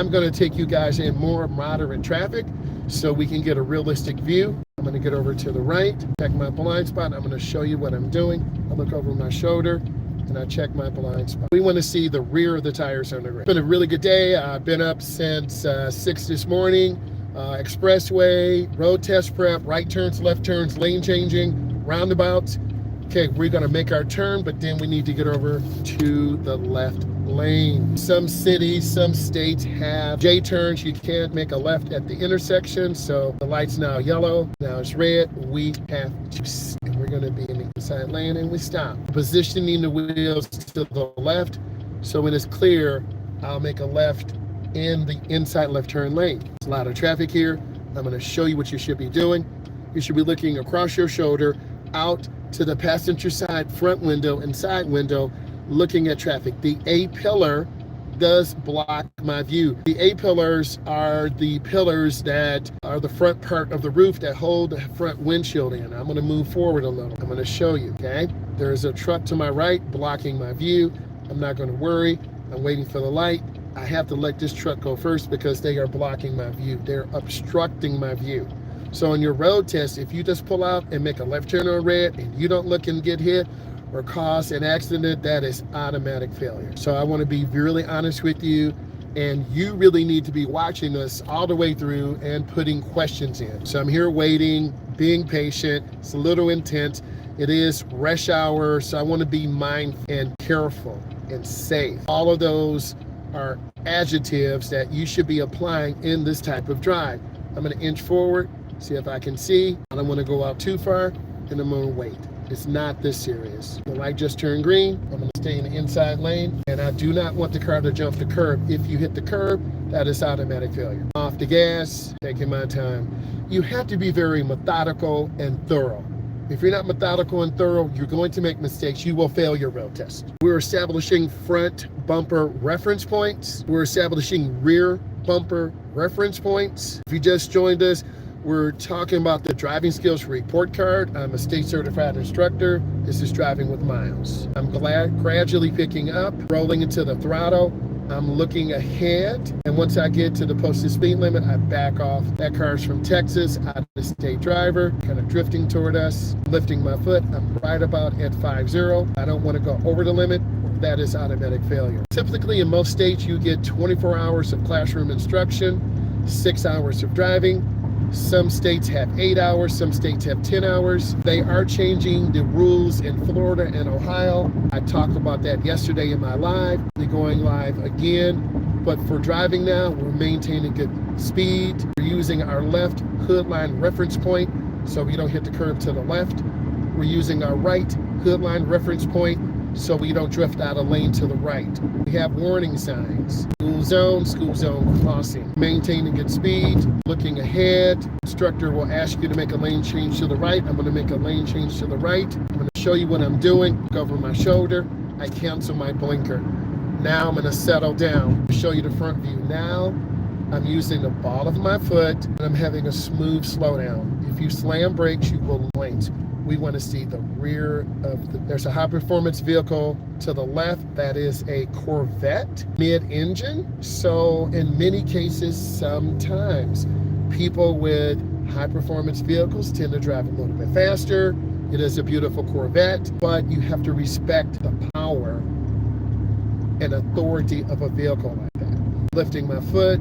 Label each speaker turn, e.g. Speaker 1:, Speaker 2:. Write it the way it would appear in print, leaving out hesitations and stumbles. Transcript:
Speaker 1: I'm going to take you guys in more moderate traffic so we can get a realistic view. I'm going to get over to the right, check my blind spot. I'm going to show you what I'm doing. I look over my shoulder and I check my blind spot. We want to see the rear of the tires on the rim. It's been a really good day. I've been up since 6 this morning. Expressway, road test prep, right turns, left turns, lane changing, roundabouts. Okay, we're gonna make our turn, but then we need to get over to the left lane. Some cities, some states have J turns. You can't make a left at the intersection, so the light's now yellow, now it's red. We have to stop. And we're gonna be in the inside lane and we stop. Positioning the wheels to the left, so when it's clear, I'll make a left in the inside left turn lane. There's a lot of traffic here. I'm going to show you what you should be doing. You should be looking across your shoulder out to the passenger side front window and side window, looking at traffic. The A pillar does block my view. The A pillars are the pillars that are the front part of the roof that hold the front windshield in. I'm going to move forward a little. I'm going to show you, okay? There's a truck to my right blocking my view. I'm not going to worry. I'm waiting for the light. I have to let this truck go first because they are blocking my view. They're obstructing my view. So on your road test, if you just pull out and make a left turn on red and you don't look and get hit or cause an accident, that is automatic failure. So I want to be really honest with you, and you really need to be watching us all the way through and putting questions in. So I'm here waiting, being patient. It's a little intense. It is rush hour, so I want to be mindful and careful and safe. All of those are adjectives that you should be applying in this type of drive. I'm going to inch forward, see if I can see. I don't want to go out too far, and I'm going to wait. It's not this serious. The light just turned green. I'm going to stay in the inside lane, and I do not want the car to jump the curb. If you hit the curb, that is automatic failure. Off the gas, taking my time. You have to be very methodical and thorough. If you're not methodical and thorough, you're going to make mistakes. You will fail your road test. We're establishing front bumper reference points. We're establishing rear bumper reference points. If you just joined us, we're talking about the driving skills report card. I'm a state certified instructor. This is Driving with Myles. I'm gradually picking up, rolling into the throttle. I'm looking ahead, and once I get to the posted speed limit, I back off. That car's from Texas, out of the state driver, kind of drifting toward us, lifting my foot. I'm right about at 5-0. I don't want to go over the limit. That is automatic failure. Typically, in most states, you get 24 hours of classroom instruction, 6 hours of driving. Some states have 8 hours, some states have 10 hours. They are changing the rules in Florida and Ohio. I talked about that yesterday in my live. They're going live again. But for driving now, we're maintaining good speed. We're using our left hood line reference point so we don't hit the curb to the left. We're using our right hood line reference point so we don't drift out of lane to the right. We have warning signs. School zone crossing. Maintaining good speed, looking ahead. Instructor will ask you to make a lane change to the right. I'm gonna make a lane change to the right. I'm gonna show you what I'm doing. Look over my shoulder. I cancel my blinker. Now I'm gonna settle down. Show you the front view. Now I'm using the ball of my foot and I'm having a smooth slowdown. If you slam brakes, you will lane. We want to see the rear of there's a high performance vehicle to the left. That is a Corvette mid-engine. So in many cases, sometimes people with high performance vehicles tend to drive a little bit faster. It is a beautiful Corvette, but you have to respect the power and authority of a vehicle like that. Lifting my foot,